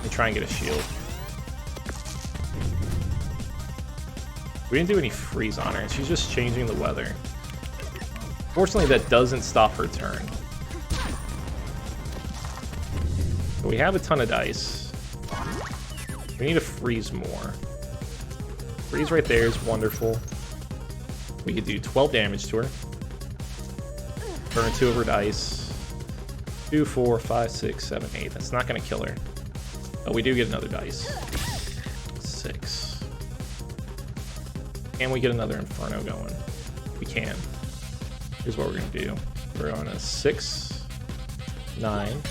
A: and try and get a shield. We didn't do any freeze on her, and she's just changing the weather. Fortunately, that doesn't stop her turn. So we have a ton of dice. We need to freeze more. Freeze right there is wonderful. We could do 12 damage to her. Burn 2 of her dice. 2, 4, 5, 6, 7, 8. That's not going to kill her. But we do get another dice. 6. Can we get another Inferno going? We can. Here's what we're going to do. We're on a 6, 9, and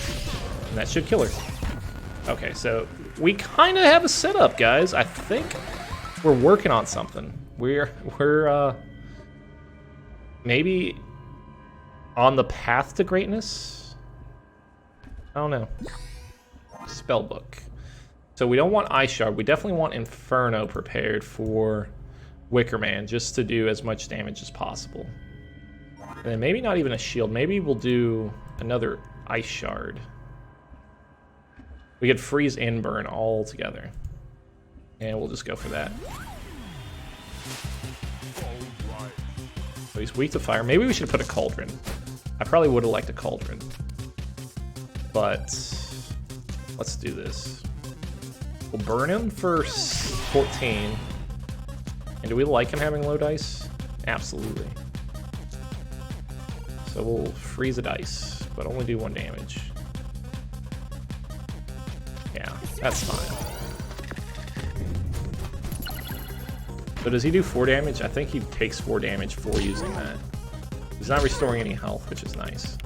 A: that should kill her. Okay, so we kind of have a setup, guys. I think we're working on something. We're maybe on the path to greatness? I don't know. Spellbook. So we don't want Ice Shard. We definitely want Inferno prepared for Wickerman, just to do as much damage as possible. And then maybe not even a shield. Maybe we'll do another Ice Shard. We could freeze and burn all together. And we'll just go for that. So he's weak to fire. Maybe we should put a cauldron. I probably would have liked a cauldron. But let's do this. We'll burn him for 14. And do we like him having low dice? Absolutely. So we'll freeze a dice, but only do 1 damage. Yeah, that's fine. So does he do 4 damage? I think he takes 4 damage for using that. He's not restoring any health, which is nice.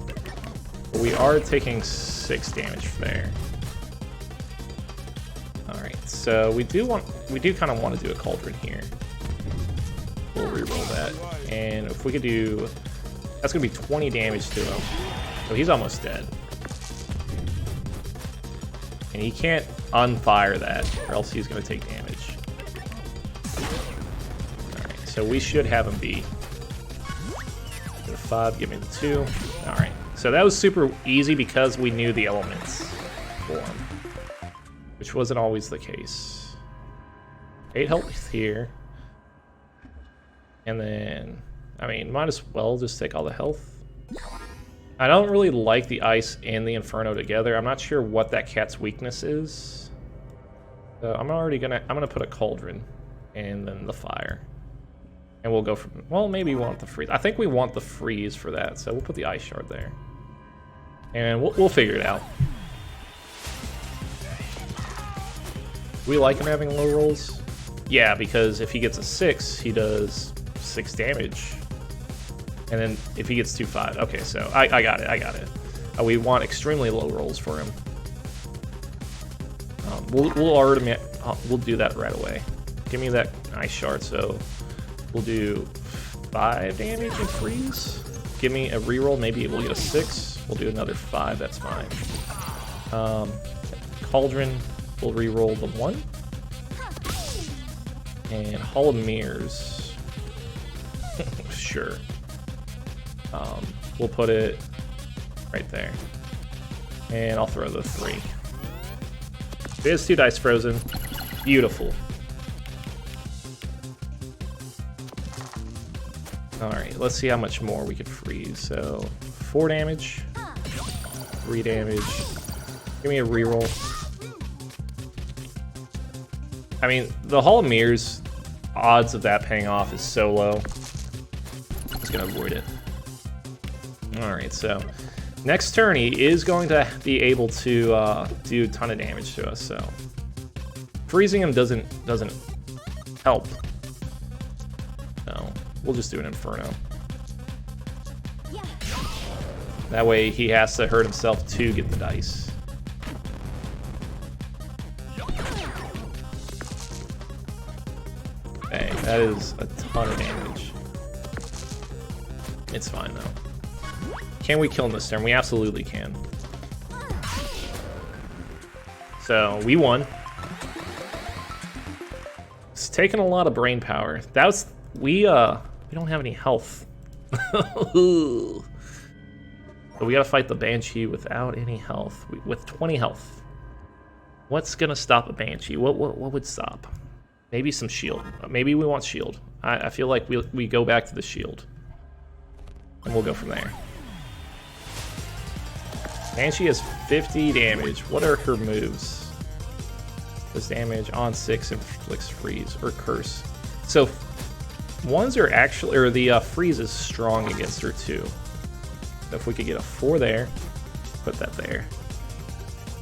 A: But we are taking 6 damage there. Alright, so we do kind of want to do a cauldron here. We'll reroll that. And if we could do... That's going to be 20 damage to him. So he's almost dead. And he can't unfire that, or else he's going to take damage. Alright, so we should have him be. Get a 5, give me the 2. Alright, so that was super easy because we knew the elements for him, which wasn't always the case. 8 health here. And then, I mean, might as well just take all the health. I don't really like the ice and the inferno together. I'm not sure what that cat's weakness is. So I'm gonna put a cauldron and then the fire. And we'll go from, well, maybe we want the freeze. I think we want the freeze for that, so we'll put the ice shard there. And we'll figure it out. We like him having low rolls? Yeah, because if he gets a 6, he does 6 damage. And then if he gets 2-5, okay, so I got it. We want extremely low rolls for him. We'll do that right away. Give me that ice shard, so we'll do 5 damage and freeze. Give me a reroll, maybe we'll get a 6. We'll do another 5, that's fine. Cauldron, we'll reroll the 1. And Hall of Mirrors. Sure. We'll put it right there. And I'll throw the 3. There's 2 dice frozen. Beautiful. Alright, let's see how much more we could freeze. So, 4 damage. 3 damage. Give me a reroll. I mean, the Hall of Mirrors, odds of that paying off is so low. I'm just gonna avoid it. Alright, so next turn he is going to be able to do a ton of damage to us, so freezing him doesn't help. So we'll just do an Inferno. That way he has to hurt himself to get the dice. Dang, that is a ton of damage. It's fine though. Can we kill him this turn? We absolutely can. So we won. It's taken a lot of brain power. That was we don't have any health. But we gotta fight the Banshee without any health. With 20 health. What's gonna stop a Banshee? What would stop? Maybe some shield. Maybe we want shield. I feel like we go back to the shield. And we'll go from there. Banshee has 50 damage. What are her moves? Does damage on 6, inflicts freeze or curse. So ones are actually, or the freeze is strong against her too. So if we could get a 4 there, put that there.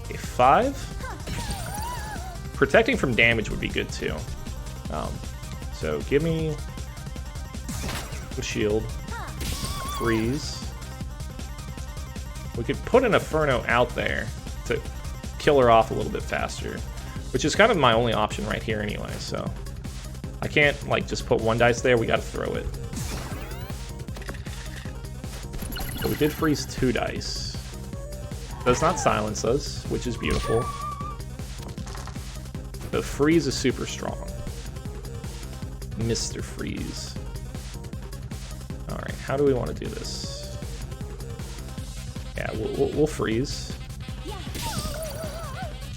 A: A 5. Protecting from damage would be good too. So give me a shield, freeze. We could put an Inferno out there to kill her off a little bit faster, which is kind of my only option right here anyway, so I can't like just put 1 dice there, we gotta throw it. So we did freeze 2 dice. Does not silence us, which is beautiful. The freeze is super strong. Mr. Freeze. Alright, how do we want to do this? Yeah, we'll freeze.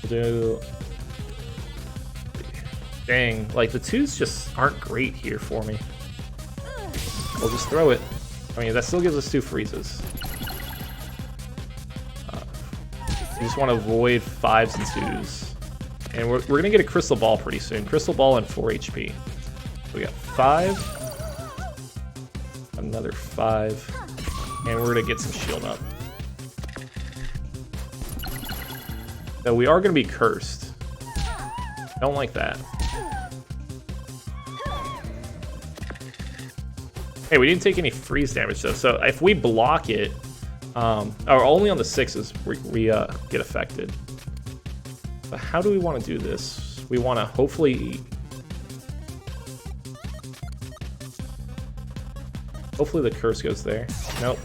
A: We'll do... Dang, like the 2s just aren't great here for me. We'll just throw it. I mean, that still gives us 2 freezes. We just want to avoid 5s and 2s. And we're going to get a Crystal Ball pretty soon. Crystal Ball and 4 HP. So we got 5. Another 5. And we're going to get some shield up. So we are going to be cursed. Don't like that. Hey, we didn't take any freeze damage though. So if we block it, or only on the 6s, we get affected. But how do we want to do this? We want to hopefully the curse goes there. Nope.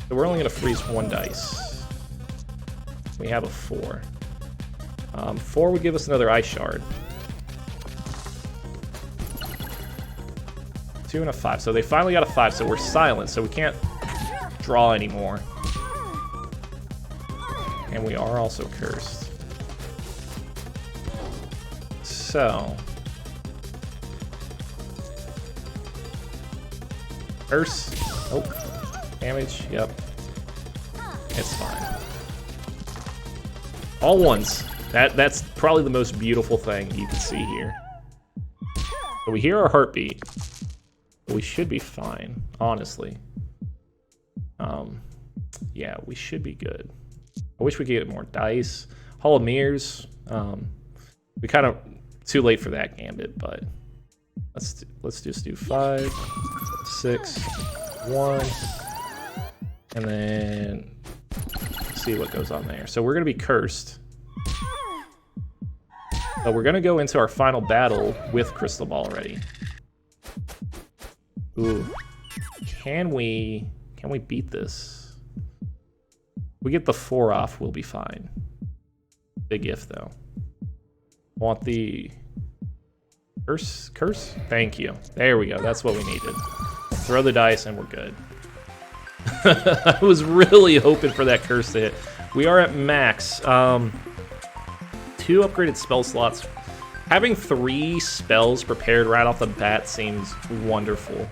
A: So we're only gonna freeze 1 dice. We have a 4. 4 would give us another ice shard. 2 and a 5. So they finally got a 5, so we're silent, so we can't draw anymore. And we are also cursed. So curse. Oh, damage. Yep. It's fine. All ones. That's probably the most beautiful thing you can see here. So we hear our heartbeat. We should be fine, honestly. Yeah, we should be good. I wish we could get more dice. Hall of Mirrors. We kind of too late for that gambit, but let's just do 5, 6, 1, and then see what goes on there. So we're gonna be cursed. So we're gonna go into our final battle with Crystal Ball already. Ooh, can we beat this? We get the 4 off, we'll be fine. Big if though. Want the curse? Thank you. There we go. That's what we needed. Throw the dice and we're good. I was really hoping for that curse to hit. We are at max. 2 upgraded spell slots. Having 3 spells prepared right off the bat seems wonderful.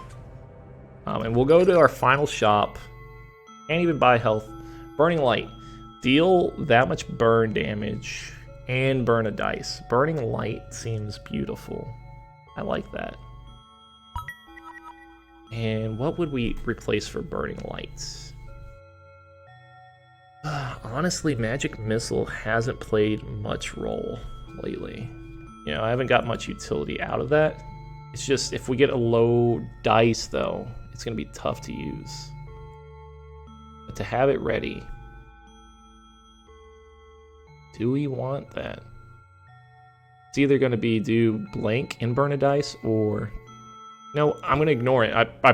A: And we'll go to our final shop. Can't even buy health. Burning Light. Deal that much burn damage and burn a dice. Burning Light seems beautiful. I like that. And what would we replace for Burning Lights? Honestly, Magic Missile hasn't played much role lately. You know, I haven't got much utility out of that. It's just, if we get a low dice, though, it's going to be tough to use. But to have it ready, do we want that? It's either going to be do blank and burn a dice, or... No, I'm going to ignore it. I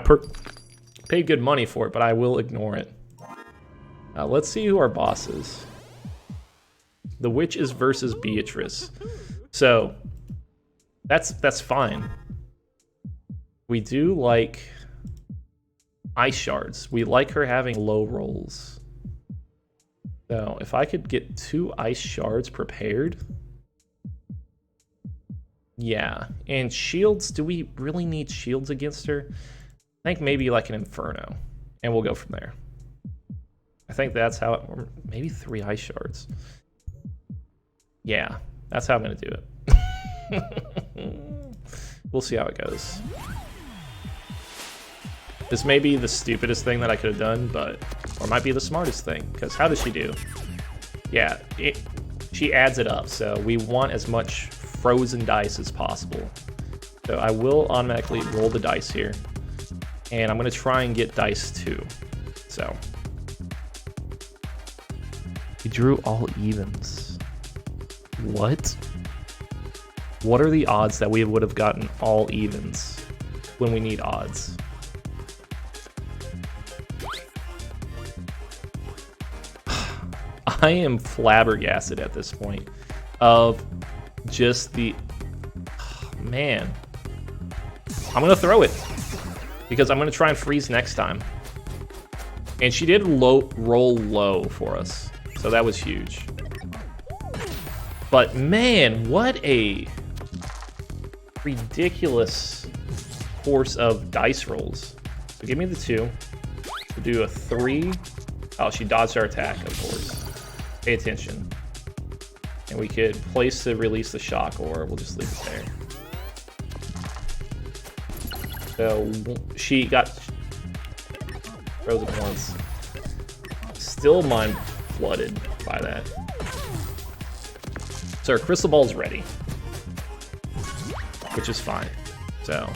A: paid good money for it, but I will ignore it. Let's see who our boss is. The Witch is versus Beatrice. So, that's fine. We do like ice shards. We like her having low rolls. So, if I could get 2 ice shards prepared... Yeah, and shields, do we really need shields against her? I think maybe like an Inferno, and we'll go from there. I think that's how it, or maybe 3 ice shards. Yeah, that's how I'm gonna do it. We'll see how it goes. This may be the stupidest thing that I could have done, but, or might be the smartest thing, because how does she do? Yeah, she adds it up, so we want as much frozen dice as possible. So I will automatically roll the dice here, and I'm gonna try and get dice 2. So we drew all evens. What are the odds that we would have gotten all evens when we need odds? I am flabbergasted at this point of just the... man. I'm gonna throw it because I'm gonna try and freeze next time. And she did roll low for us, so that was huge. But man, what a ridiculous course of dice rolls. So give me the 2. We'll do a 3. Oh, she dodged our attack, of course. Pay attention. And we could place to release the shock, or we'll just leave it there. So she got frozen once. Still mind flooded by that. So our crystal ball's ready, which is fine. So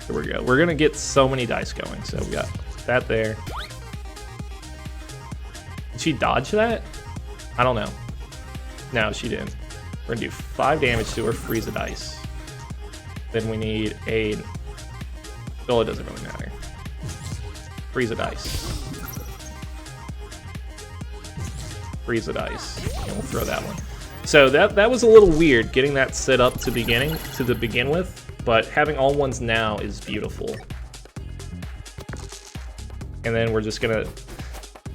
A: here we go. We're gonna get so many dice going. So we got that there. Did she dodge that? I don't know. No, she didn't. We're gonna do 5 damage to her, freeze a dice. Then we need a... well, it doesn't really matter. Freeze a dice. freeze the dice. And we'll throw that one. So that was a little weird, getting that set up to begin with, but having all ones now is beautiful. And then we're just gonna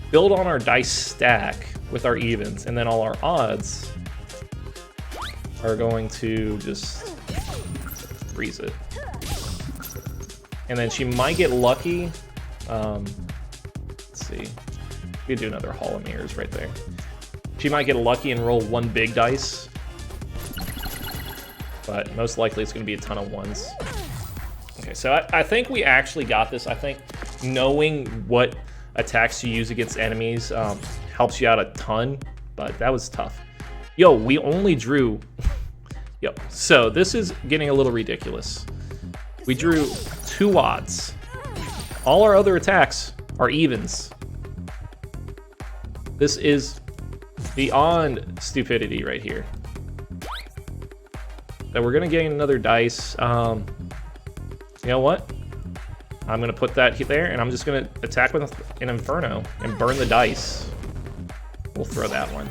A: build on our dice stack with our evens, and then all our odds are going to just freeze it. And then she might get lucky. Let's see. We could do another Hall of Mirrors right there. She might get lucky and roll one big dice. But most likely it's going to be a ton of ones. Okay, so I think we actually got this. I think knowing what attacks to use against enemies helps you out a ton, but that was tough. Yo, we only drew... Yo, so this is getting a little ridiculous. We drew 2 odds. All our other attacks are evens. This is beyond stupidity right here. So we're gonna gain another dice. You know what? I'm gonna put that there, and I'm just gonna attack with an Inferno and burn the dice. We'll throw that one.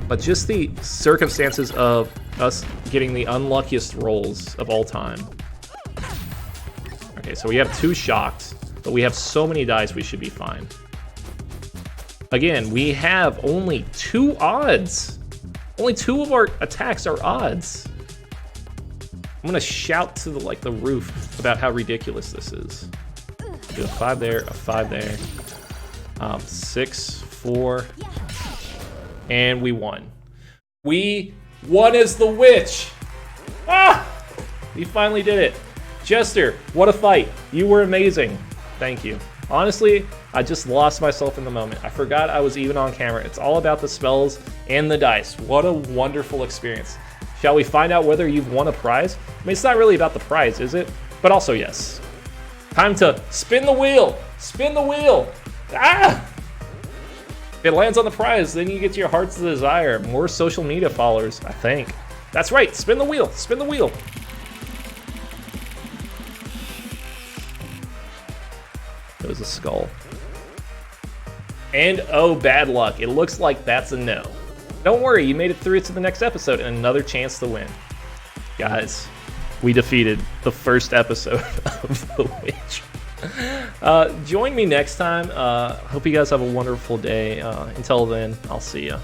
A: But just the circumstances of us getting the unluckiest rolls of all time. Okay, so we have 2 shocked, but we have so many dice we should be fine. Again, we have only 2 odds. Only 2 of our attacks are odds. I'm gonna shout to the roof about how ridiculous this is. Do a 5 there, a 5 there. 6, 4, and we won. We won as the witch. Ah! We finally did it. Jester, what a fight. You were amazing. Thank you. Honestly, I just lost myself in the moment. I forgot I was even on camera. It's all about the spells and the dice. What a wonderful experience. Shall we find out whether you've won a prize? I mean, it's not really about the prize, is it? But also, yes. Time to spin the wheel. Spin the wheel. Ah! If it lands on the prize, then you get your heart's desire. More social media followers, I think. That's right. Spin the wheel. Spin the wheel. It was a skull. And oh, bad luck. It looks like that's a no. Don't worry, you made it through to the next episode and another chance to win. Guys, we defeated the first episode of The Witch. Join me next time. Hope you guys have a wonderful day. Until then, I'll see ya.